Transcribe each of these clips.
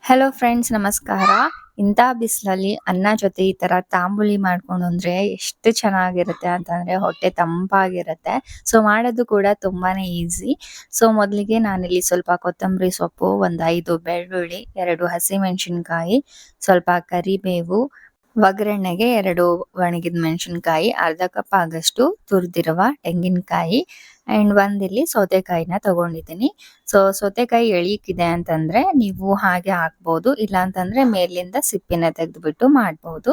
Hello friends, ನಮಸ್ಕಾರ. ಇಂಥ ಬಿಸಿಲಲ್ಲಿ ಅನ್ನ ಜೊತೆ ಈ ತರ ತಾಂಬುಳಿ ಮಾಡ್ಕೊಂಡು ಅಂದ್ರೆ ಎಷ್ಟು ಚೆನ್ನಾಗಿರುತ್ತೆ ಅಂತಂದ್ರೆ ಹೊಟ್ಟೆ ತಂಪಾಗಿರುತ್ತೆ. ಸೊ ಮಾಡೋದು ಕೂಡ ತುಂಬಾನೇ ಈಸಿ. ಸೊ ಮೊದಲಿಗೆ ನಾನಿಲ್ಲಿ ಸ್ವಲ್ಪ ಕೊತ್ತಂಬರಿ ಸೊಪ್ಪು, ಒಂದು 5 ಬೆಳ್ಳುಳ್ಳಿ, 2 ಹಸಿಮೆಣಸಿನಕಾಯಿ, ಸ್ವಲ್ಪ ಕರಿಬೇವು, ಒಗ್ಗರಣೆಗೆ 2 ಒಣಗಿದ ಮೆಣಸಿನಕಾಯಿ, ಅರ್ಧ ಕಪ್ ಆಗಷ್ಟು ತುರಿದಿರುವ ತೆಂಗಿನಕಾಯಿ ಅಂಡ್ ಒಂದಿಲ್ಲಿ ಸೌತೆಕಾಯಿನ ತಗೊಂಡಿದ್ದೀನಿ. ಸೊ ಸೌತೆಕಾಯಿ ಎಳೀಕಿದೆ ಅಂತಂದ್ರೆ ನೀವು ಹಾಗೆ ಹಾಕ್ಬೋದು, ಇಲ್ಲ ಅಂತಂದ್ರೆ ಮೇಲಿಂದ ಸಿಪ್ಪಿನ ತೆಗೆದುಬಿಟ್ಟು ಮಾಡ್ಬೋದು.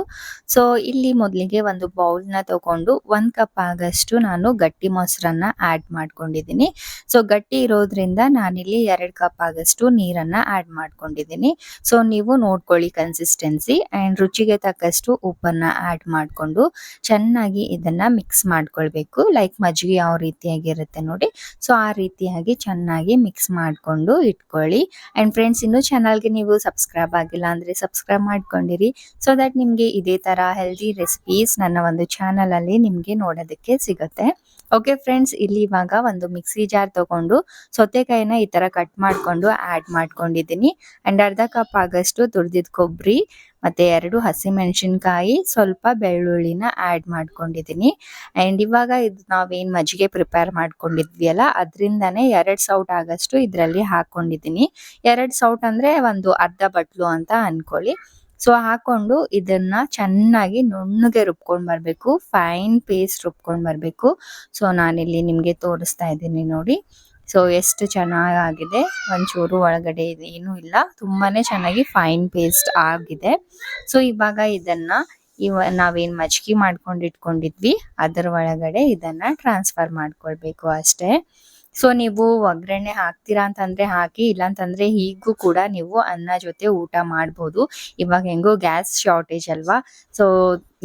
ಸೊ ಇಲ್ಲಿ ಮೊದಲಿಗೆ ಒಂದು ಬೌಲ್ನ ತಗೊಂಡು 1 ಕಪ್ ಆಗಷ್ಟು ನಾನು ಗಟ್ಟಿ ಮೊಸರನ್ನ ಆಡ್ ಮಾಡ್ಕೊಂಡಿದ್ದೀನಿ. ಸೊ ಗಟ್ಟಿ ಇರೋದ್ರಿಂದ ನಾನಿಲ್ಲಿ 2 ಕಪ್ ಆಗಷ್ಟು ನೀರನ್ನ ಆಡ್ ಮಾಡ್ಕೊಂಡಿದ್ದೀನಿ. ಸೊ ನೀವು ನೋಡ್ಕೊಳ್ಳಿ ಕನ್ಸಿಸ್ಟೆನ್ಸಿ ಅಂಡ್ ರುಚಿಗೆ ತಕ್ಕಷ್ಟು ಉಪ್ಪನ್ನ ಆಡ್ ಮಾಡ್ಕೊಂಡು ಚೆನ್ನಾಗಿ ಇದನ್ನ ಮಿಕ್ಸ್ ಮಾಡ್ಕೊಳ್ಬೇಕು. ಲೈಕ್ ಮಜ್ಜಿಗೆ ಯಾವ ರೀತಿಯಾಗಿರುತ್ತೆ ನೋಡಿ, ಸೊ ಆ ರೀತಿಯಾಗಿ ಚೆನ್ನಾಗಿ ಮಿಕ್ಸ್ ಮಾಡ್ಕೊಂಡು ಇಟ್ಕೊಳ್ಳಿ. ಅಂಡ್ ಫ್ರೆಂಡ್ಸ್, ಇನ್ನು ಚಾನಲ್ಗೆ ನೀವು ಸಬ್ಸ್ಕ್ರೈಬ್ ಆಗಿಲ್ಲ ಅಂದ್ರೆ ಸಬ್ಸ್ಕ್ರೈಬ್ ಮಾಡ್ಕೊಂಡಿರಿ, ಸೊ ದಟ್ ನಿಮ್ಗೆ ಇದೇ ತರ ಹೆಲ್ದಿ ರೆಸಿಪೀಸ್ ನನ್ನ ಒಂದು ಚಾನಲ್ ಅಲ್ಲಿ ನಿಮ್ಗೆ ನೋಡೋದಕ್ಕೆ ಸಿಗುತ್ತೆ. ಓಕೆ ಫ್ರೆಂಡ್ಸ್, ಇಲ್ಲಿ ಇವಾಗ ಒಂದು ಮಿಕ್ಸಿ ಜಾರ್ ತಗೊಂಡು ಸೌತೆಕಾಯಿನ ಈ ತರ ಕಟ್ ಮಾಡ್ಕೊಂಡು ಆಡ್ ಮಾಡ್ಕೊಂಡಿದ್ದೀನಿ. ಅಂಡ್ ಅರ್ಧ ಕಪ್ ಆಗಷ್ಟು ತುರಿದಿದ ಕೊಬ್ಬರಿ ಮತ್ತೆ 2 ಹಸಿಮೆಣಸಿನಕಾಯಿ, ಸ್ವಲ್ಪ ಬೆಳ್ಳುಳ್ಳಿನ ಆಡ್ ಮಾಡ್ಕೊಂಡಿದ್ದೀನಿ. ಅಂಡ್ ಇವಾಗ ಇದು ನಾವೇನ್ ಮಜ್ಜಿಗೆ ಪ್ರಿಪೇರ್ ಮಾಡ್ಕೊಂಡಿದ್ವಿ ಅಲ್ಲ, ಅದರಿಂದಾನೇ 2 ಸೌಟ್ ಆಗಷ್ಟು ಇದರಲ್ಲಿ ಹಾಕೊಂಡಿದ್ದೀನಿ. 2 ಸೌಟ್ ಅಂದ್ರೆ ಒಂದು ಅರ್ಧ ಬಟ್ಲು ಅಂತ ಅನ್ಕೊಳ್ಳಿ. ಸೊ ಹಾಕೊಂಡು ಇದನ್ನ ಚೆನ್ನಾಗಿ ನುಣ್ಣಗೆ ರುಬ್ಕೊಂಡ್ ಬರ್ಬೇಕು, ಫೈನ್ ಪೇಸ್ಟ್ ರುಬ್ಕೊಂಡ್ ಬರ್ಬೇಕು. ಸೊ ನಾನಿಲ್ಲಿ ನಿಮ್ಗೆ ತೋರಿಸ್ತಾ ಇದ್ದೀನಿ ನೋಡಿ. ಸೊ ಎಷ್ಟು ಚೆನ್ನಾಗಿದೆ, ಒಂಚೂರು ಒಳಗಡೆ ಏನೂ ಇಲ್ಲ, ತುಂಬಾನೇ ಚೆನ್ನಾಗಿ ಫೈನ್ ಪೇಸ್ಟ್ ಆಗಿದೆ. ಸೊ ಇವಾಗ ಇದನ್ನ ನಾವೇನ್ ಮಜ್ಜಿಗೆ ಮಾಡ್ಕೊಂಡು ಇಟ್ಕೊಂಡಿದ್ವಿ ಅದರ ಒಳಗಡೆ ಇದನ್ನ ಟ್ರಾನ್ಸ್ಫರ್ ಮಾಡ್ಕೊಳ್ಬೇಕು ಅಷ್ಟೇ. ಸೊ ನೀವು ಒಗ್ಗರಣೆ ಹಾಕ್ತೀರಾ ಅಂತಂದ್ರೆ ಹಾಕಿ, ಇಲ್ಲಾಂತಂದ್ರೆ ಹೀಗೂ ಕೂಡ ನೀವು ಅನ್ನ ಜೊತೆ ಊಟ ಮಾಡ್ಬೋದು. ಇವಾಗ ಹೆಂಗೋ ಗ್ಯಾಸ್ ಶಾರ್ಟೇಜ್ ಅಲ್ವಾ, ಸೊ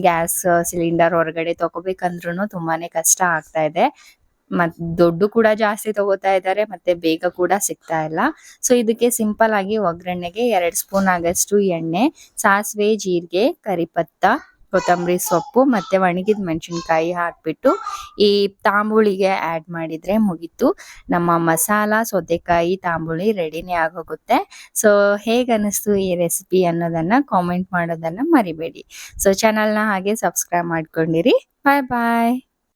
ಗ್ಯಾಸ್ ಸಿಲಿಂಡರ್ ಹೊರಗಡೆ ತಗೋಬೇಕಂದ್ರೂ ತುಂಬಾನೇ ಕಷ್ಟ ಆಗ್ತಾ ಇದೆ. ಮತ್ ದುಡ್ಡು ಕೂಡ ಜಾಸ್ತಿ ತಗೋತಾ ಇದ್ದಾರೆ, ಮತ್ತೆ ಬೇಗ ಕೂಡ ಸಿಗ್ತಾ ಇಲ್ಲ. ಸೊ ಇದಕ್ಕೆ ಸಿಂಪಲ್ ಆಗಿ ಒಗ್ಗರಣೆಗೆ 2 ಸ್ಪೂನ್ ಆಗಷ್ಟು ಎಣ್ಣೆ, ಸಾಸಿವೆ, ಜೀರಿಗೆ, ಕರಿಪತ್ತ, ಕೊತ್ತಂಬರಿ ಸೊಪ್ಪು ಮತ್ತೆ ಒಣಗಿದ ಮೆಣಸಿನಕಾಯಿ ಹಾಕ್ಬಿಟ್ಟು ಈ ತಾಂಬುಳಿಗೆ ಆಡ್ ಮಾಡಿದ್ರೆ ಮುಗೀತು, ನಮ್ಮ ಮಸಾಲಾ ಸೌತೆಕಾಯಿ ತಾಂಬುಳಿ ರೆಡಿನೇ ಆಗೋಗುತ್ತೆ. ಸೊ ಹೇಗೆ ಅನಿಸ್ತು ಈ ರೆಸಿಪಿ ಅನ್ನೋದನ್ನ ಕಾಮೆಂಟ್ ಮಾಡೋದನ್ನ ಮರಿಬೇಡಿ. ಸೊ ಚಾನಲ್ನ ಹಾಗೆ ಸಬ್ಸ್ಕ್ರೈಬ್ ಮಾಡ್ಕೊಂಡಿರಿ. ಬಾಯ್ ಬಾಯ್.